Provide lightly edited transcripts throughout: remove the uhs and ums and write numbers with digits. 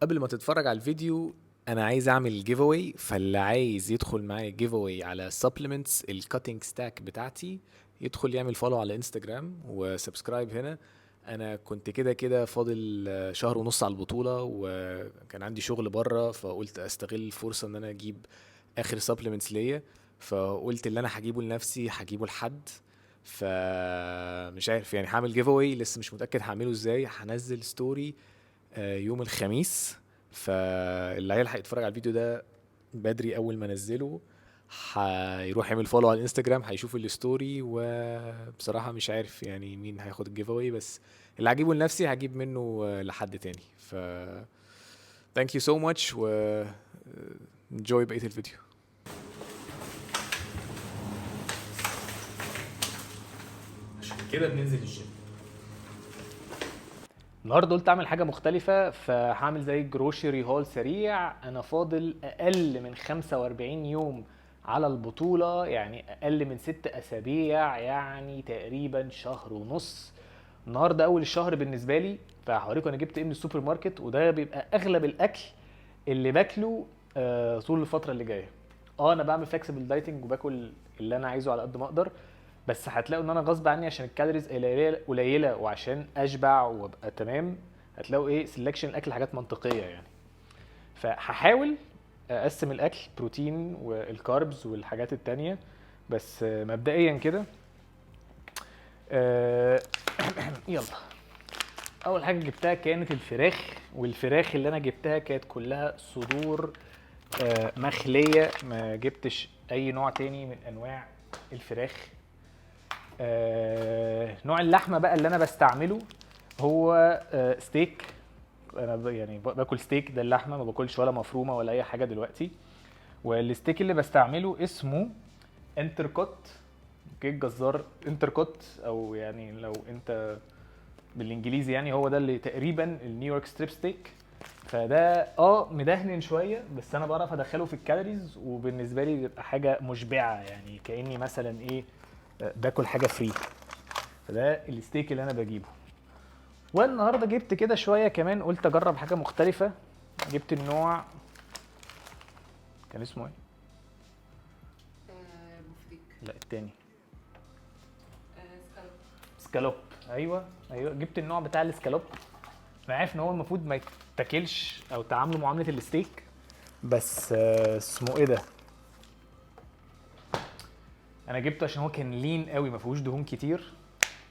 قبل ما تتفرج على الفيديو انا عايز اعمل جيف اواي، فاللي عايز يدخل معايا جيف اواي على سبلمنتس الكاتنج ستاك بتاعتي يدخل يعمل فولو على انستجرام وسبسكرايب هنا. انا كنت كده كده فاضل شهر ونص على البطولة، وكان عندي شغل بره، فقلت استغل الفرصة ان انا اجيب اخر سبلمنتس ليا. فقلت اللي انا هجيبه لنفسي هجيبه لحد. فمش عارف يعني هعمل جيف اواي، لسه مش متأكد هعمله ازاي. هنزل ستوري يوم الخميس، فاللي هيلحق يتفرج على الفيديو ده بدري اول ما انزله هيروح يعمل فولو على الانستجرام، هيشوف الستوري. وبصراحة مش عارف يعني مين هياخد الجيف اواي، بس اللي هجيبه لنفسي هجيب منه لحد تاني. thank you so much و enjoy بقية الفيديو. عشان كده بننزل الجيم. النهارده قلت اعمل حاجه مختلفه، فهعمل زي جروشري هول سريع. انا فاضل اقل من 45 يوم على البطوله، يعني اقل من 6 اسابيع، يعني تقريبا شهر ونص. النهارده اول الشهر بالنسبه لي، فهوريكم انا جبت ايه من السوبر ماركت. وده بيبقى اغلب الاكل اللي باكله طول الفتره اللي جايه. انا بعمل فلكسبل دايتنج وباكل اللي انا عايزه على قد ما اقدر، بس هتلاقوا ان انا غصب عني عشان الكالوريز قليله وعشان اشبع وابقى تمام. هتلاقوا ايه سelection الاكل حاجات منطقيه يعني. فهحاول اقسم الاكل بروتين والكاربز والحاجات التانية، بس مبدئيا كده. آه، يلا. اول حاجه جبتها كانت الفراخ، والفراخ اللي انا جبتها كانت كلها صدور مخليه. ما جبتش اي نوع تاني من انواع الفراخ. نوع اللحمه بقى اللي انا بستعمله هو ستيك. انا يعني باكل ستيك، ده اللحمه، ما باكلش ولا مفرومه ولا اي حاجه دلوقتي. والستيك اللي بستعمله اسمه انتركوت. اوكي، الجزار انتركوت، او يعني لو انت بالانجليزي يعني هو ده اللي تقريبا النيويورك ستريب ستيك. فده مدهن شويه، بس انا بعرف ادخله في الكالوريز، وبالنسبه لي بيبقى حاجه مشبعه، يعني كاني مثلا ايه باكل حاجه فري. فده الستيك اللي انا بجيبه. والنهارده جبت كده شويه كمان، قلت اجرب حاجه مختلفه. جبت النوع كان اسمه ايه؟ بوفتيك. لا التاني. سكالوب. سكالوب. ايوه ايوه، جبت النوع بتاع السكالوب. انا عارف ان هو المفروض ما يتاكلش او تعامله معامله الستيك، بس اسمه ايه ده؟ انا جبته عشان هو كان لين قوي، ما فيهوش دهون كتير،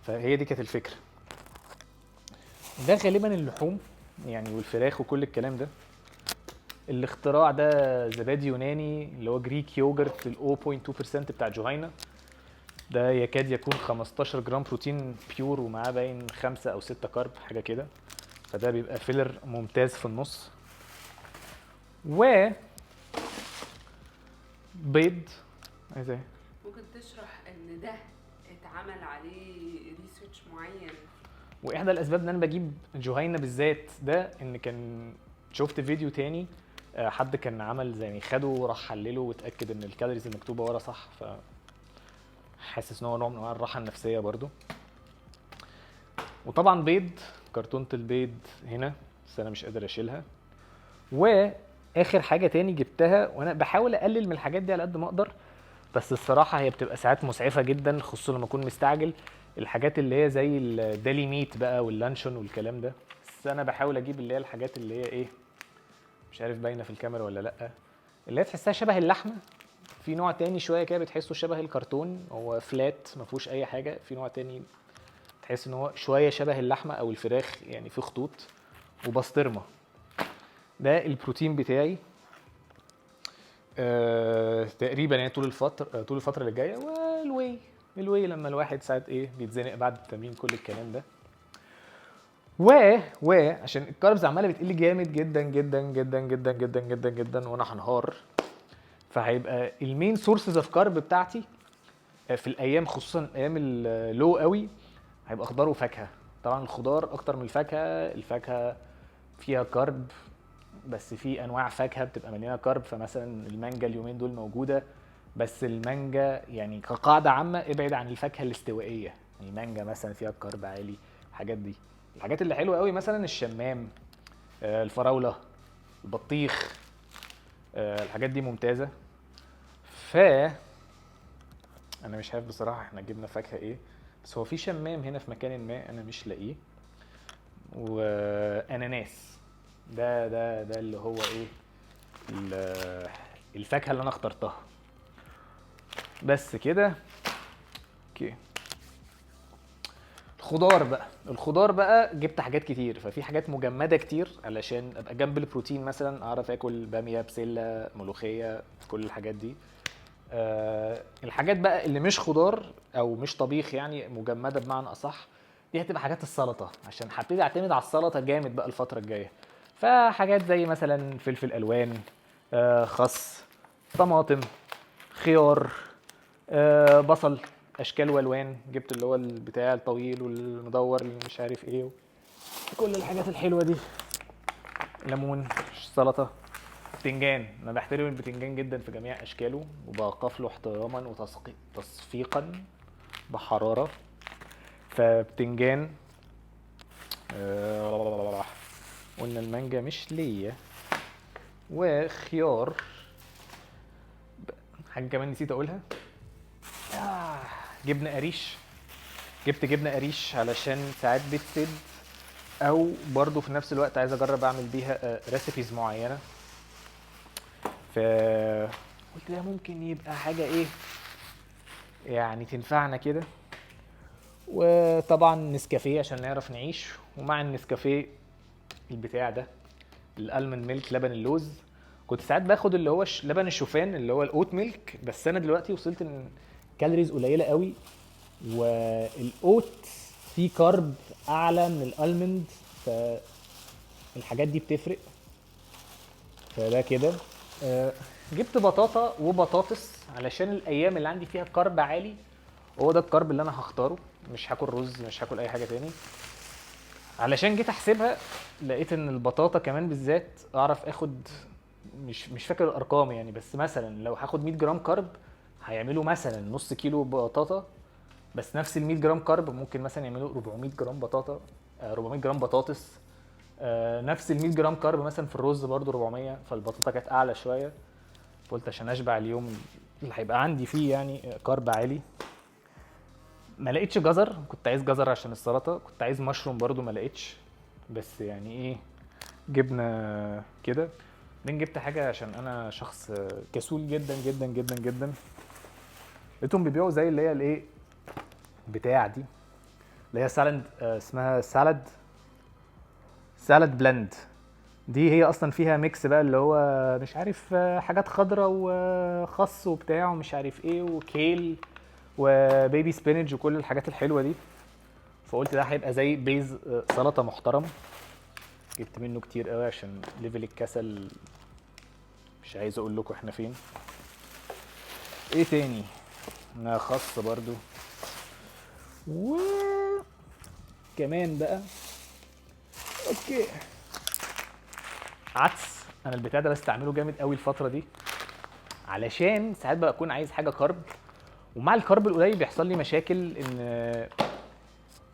فهي دي كانت الفكره. ده غالبا اللحوم يعني، والفراخ وكل الكلام ده. الاختراع ده زبادي يوناني اللي هو جريك يوجرت ال 0.2% بتاع جوهينا. ده يكاد يكون 15 جرام بروتين بيور، ومعاه باين 5 او 6 كارب حاجه كده. فده بيبقى فيلر ممتاز في النص. و بيض. عايز ايه؟ ممكن تشرح ان ده اتعمل عليه ريسيرش معين؟ واحدى الاسباب ان انا بجيب جوهينا بالذات ده، ان كان شفت فيديو تاني حد كان عمل زي خده وراح حلله واتاكد ان الكالوريز المكتوبه ورا صح. ف حاسس ان هو نوع من انواع الراحه النفسيه برضو. وطبعا بيض، كرتونه البيض هنا، بس انا مش قادر اشيلها. واخر حاجه تاني جبتها، وانا بحاول اقلل من الحاجات دي على قد ما اقدر، بس الصراحه هي بتبقى ساعات مسعفه جدا، خصوصا لما اكون مستعجل. الحاجات اللي هي زي الدالي ميت بقى واللانشون والكلام ده. بس انا بحاول اجيب اللي هي الحاجات اللي هي ايه، مش عارف باينه في الكاميرا ولا لا، اللي هي تحسها شبه اللحمه. في نوع تاني شويه كده بتحسه شبه الكرتون، هو فلات ما فيهوش اي حاجه. في نوع تاني تحس ان هو شويه شبه اللحمه او الفراخ، يعني في خطوط. وبسطرمه. ده البروتين بتاعي تقريبا يعني طول الفتره اللي جايه. والواي لما الواحد ساعات ايه بيتزنق بعد التمرين، كل الكلام ده. عشان الكاربز عماله بتقل جامد جدا جدا جدا جدا جدا جدا جدا، وانا هنهار. فهيبقى المين سورسز اوف كارب بتاعتي في الايام، خصوصا ايام اللو قوي، هيبقى خضار وفاكهه. طبعا الخضار اكتر من الفاكهه. الفاكهه فيها كارب، بس في انواع فاكهه بتبقى مليانه كارب. فمثلا المانجا اليومين دول موجوده، بس المانجا يعني كقاعده عامه ابعد عن الفاكهه الاستوائيه. يعني المانجا مثلا فيها كارب عالي، الحاجات دي. الحاجات اللي حلوه قوي مثلا الشمام، الفراوله، البطيخ، الحاجات دي ممتازه. انا مش عارف بصراحه احنا جبنا فاكهه ايه، بس هو في شمام هنا في مكان ما انا مش لاقيه، واناناس. ده اللي هو ايه الفاكهه اللي انا اخترتها. بس كده. اوكي. الخضار بقى جبت حاجات كتير، ففي حاجات مجمده كتير علشان ابقى جنب البروتين، مثلا اعرف اكل باميه، بسله، ملوخيه، كل الحاجات دي. الحاجات بقى اللي مش خضار او مش طبيخ، يعني مجمده بمعنى اصح، دي هتبقى حاجات السلطه، عشان هبتدي اعتمد على السلطه جامد بقى الفتره الجايه. فحاجات زي مثلا فلفل الوان، خس، طماطم، خيار، بصل اشكال والوان، جبت اللي هو البتاع الطويل والمدور اللي مش عارف ايه، كل الحاجات الحلوه دي، ليمون، سلطه، بتنجان. انا بحترم البتنجان جدا في جميع اشكاله، وبوقف له احتراما وتصفيقا بحراره. فبتنجان، قلنا المانجا مش ليا، وخيار. حاجه كمان نسيت اقولها، جبنه قريش. جبت جبنه قريش علشان ساعات بتسد، او برضو في نفس الوقت عايز اجرب اعمل بيها ريسيبيز معينه. قلت ده ممكن يبقى حاجه ايه يعني تنفعنا كده. وطبعا نسكافيه عشان نعرف نعيش، ومع النسكافيه البتاع ده الالمند ميلك، لبن اللوز. كنت ساعات باخد اللي هو لبن الشوفان اللي هو الاوت ميلك، بس انا دلوقتي وصلت ان كالوريز قليله قوي، والاوت فيه كارب اعلى من الالمند، فالحاجات دي بتفرق. فده كده. جبت بطاطا وبطاطس علشان الايام اللي عندي فيها كارب عالي، هو ده الكارب اللي انا هختاره، مش هاكل رز، مش هاكل اي حاجه تاني. علشان جيت احسبها لقيت ان البطاطا كمان بالذات اعرف اخد، مش فاكر الارقام يعني، بس مثلا لو هاخد 100 جرام كارب هيعملوا مثلا نص كيلو بطاطا، بس نفس ال 100 جرام كارب ممكن مثلا يعملوا 400 جرام بطاطا، 400 جرام بطاطس. نفس ال 100 جرام كارب مثلا في الرز برضو 400، فالبطاطا كانت اعلى شويه. قلت عشان اشبع اليوم اللي هيبقى عندي فيه يعني كارب عالي. ما لقيتش جزر، كنت عايز جزر عشان السلطه، كنت عايز مشروم برضو ما لقيتش، بس يعني ايه جبنا كده. بعدين جبت حاجه عشان انا شخص كسول جدا جدا جدا جدا. لقيتهم بيبيعوا زي اللي هي الايه بتاع دي، اللي هي سالاد، اسمها سالاد بلند. دي هي اصلا فيها ميكس بقى اللي هو مش عارف حاجات خضراء وخس وبتاع ومش عارف ايه وكيل وبيبي سبينج وكل الحاجات الحلوه دي. فقلت ده هيبقى زي بيز سلطه محترم. جبت منه كتير قوي عشان ليفل الكسل مش عايز اقول لكم احنا فين. ايه تاني؟ خس برضو. كمان بقى اوكي عدس. انا البتاع ده بستعمله جامد قوي الفتره دي، علشان ساعات بقى اكون عايز حاجه كارب، ومع الكارب القليل بيحصل لي مشاكل ان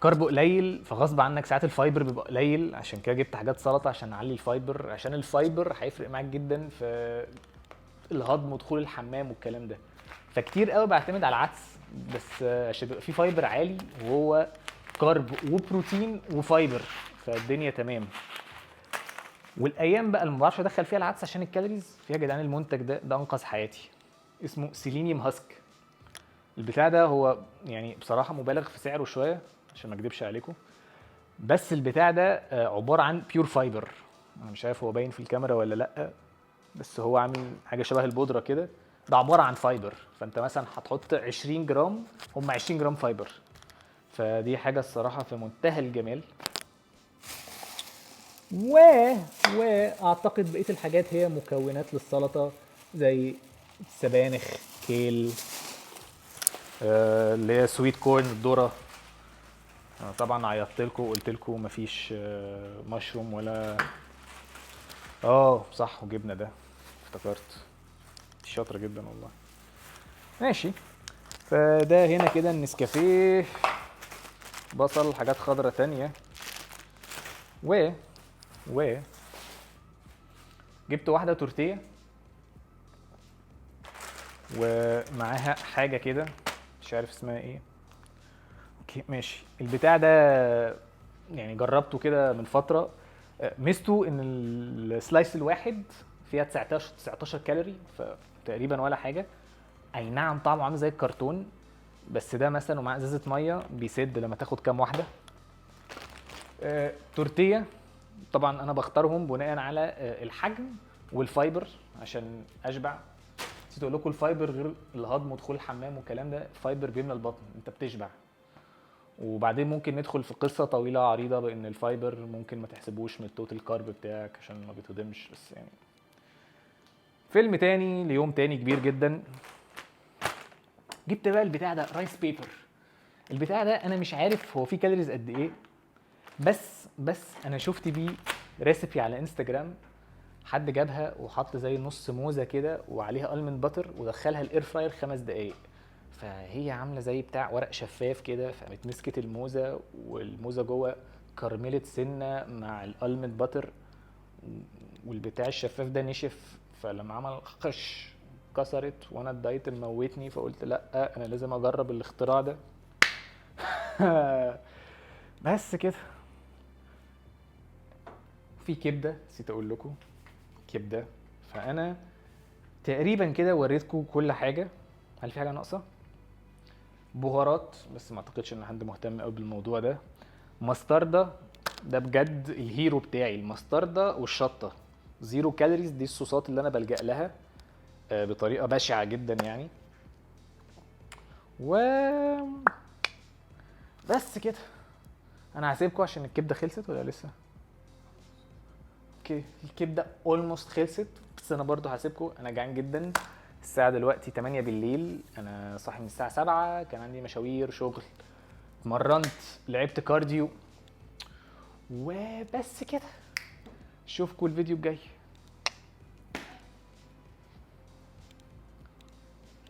كارب قليل، فغصب عنك ساعات الفايبر بيبقى قليل. عشان كده جبت حاجات سلطه عشان اعلي الفايبر، عشان الفايبر هيفرق معاك جدا في الهضم ودخول الحمام والكلام ده. فكتير قوي بعتمد على العدس، بس عشان بيبقى فيه فايبر عالي، وهو كارب وبروتين وفايبر، فالدنيا تمام. والايام بقى اللي ما بعرفش ادخل فيها العدس عشان الكالوريز فيها، جدعان المنتج ده انقذ حياتي. اسمه سيلينيوم هاسك. البتاع ده هو يعني بصراحه مبالغ في سعره شويه عشان ما اكدبش عليكم، بس البتاع ده عباره عن بيور فايبر. انا مش عارف هو باين في الكاميرا ولا لا، بس هو عامل حاجه شبه البودره كده. ده عباره عن فايبر، فانت مثلا هتحط 20 جرام، هم 20 جرام فايبر. فدي حاجه الصراحه في منتهى الجمال. واعتقد بقيه الحاجات هي مكونات للسلطه، زي السبانخ، كيل، اللي هي سويت كورن، الذره. طبعا عيطت لكم وقلت لكم مفيش مشروم ولا صح، وجبنا ده افتكرت. شاطره جدا والله. ماشي. فده هنا كده النسكافيه، بصل، حاجات خضرة تانية، و جبت واحده تورتيه ومعاها حاجه كده مش عارف اسمها ايه. اوكي ماشي. البتاع ده يعني جربته كده من فتره. ميزته ان السلايس الواحد فيها 19 كالوري، فتقريبا ولا حاجه. اي نعم طعمه عامل زي الكرتون، بس ده مثلا ومع ازازه ميه بيسد لما تاخد كام واحده. تورتيه طبعا انا بختارهم بناء على الحجم والفايبر عشان اشبع. نسيت اقول لكم الفايبر غير الهضم ودخول الحمام والكلام ده، الفايبر بيملى البطن، انت بتشبع. وبعدين ممكن ندخل في قصه طويله عريضه بان الفايبر ممكن ما تحسبوش من التوتال كارب بتاعك عشان ما بيتهضمش، بس يعني فيلم تاني ليوم تاني كبير جدا. جبت بقى البتاع ده رايس بيبر. البتاع ده انا مش عارف هو فيه كالوريز قد ايه، بس انا شفت بيه ريسيبي على انستجرام، حد جابها وحط زي نص موزه كده وعليها المند باتر ودخلها الاير فراير 5 دقايق، فهي عامله زي بتاع ورق شفاف كده، فقامت مسكت الموزه والموزه جوه كرملت سنه مع الالمند باتر، والبتاع الشفاف ده نشف، فلما عمل خش كسرت، وانا الدايت موتني، فقلت لا انا لازم اجرب الاختراع ده. بس كده. في كبده نسيت اقول لكم، كبده. فانا تقريبا كده وريتكم كل حاجه. هل في حاجه ناقصه؟ بهارات، بس ما اعتقدش ان حد مهتم قوي بالموضوع ده. مستردة، ده بجد الهيرو بتاعي، المستردة والشطه. 0 كالوريز، دي الصوصات اللي انا بلجأ لها بطريقه بشعه جدا يعني. و بس كده. انا هسيبكم عشان الكبده خلصت ولا لسه؟ اوكي الكبده اولموست خلصت، بس انا برضو هسيبكم، انا جعان جدا. الساعه دلوقتي 8 بالليل، انا صاحي من الساعه 7، كان عندي مشاوير شغل، اتمرنت، لعبت كارديو، وبس كده. اشوفكم الفيديو الجاي.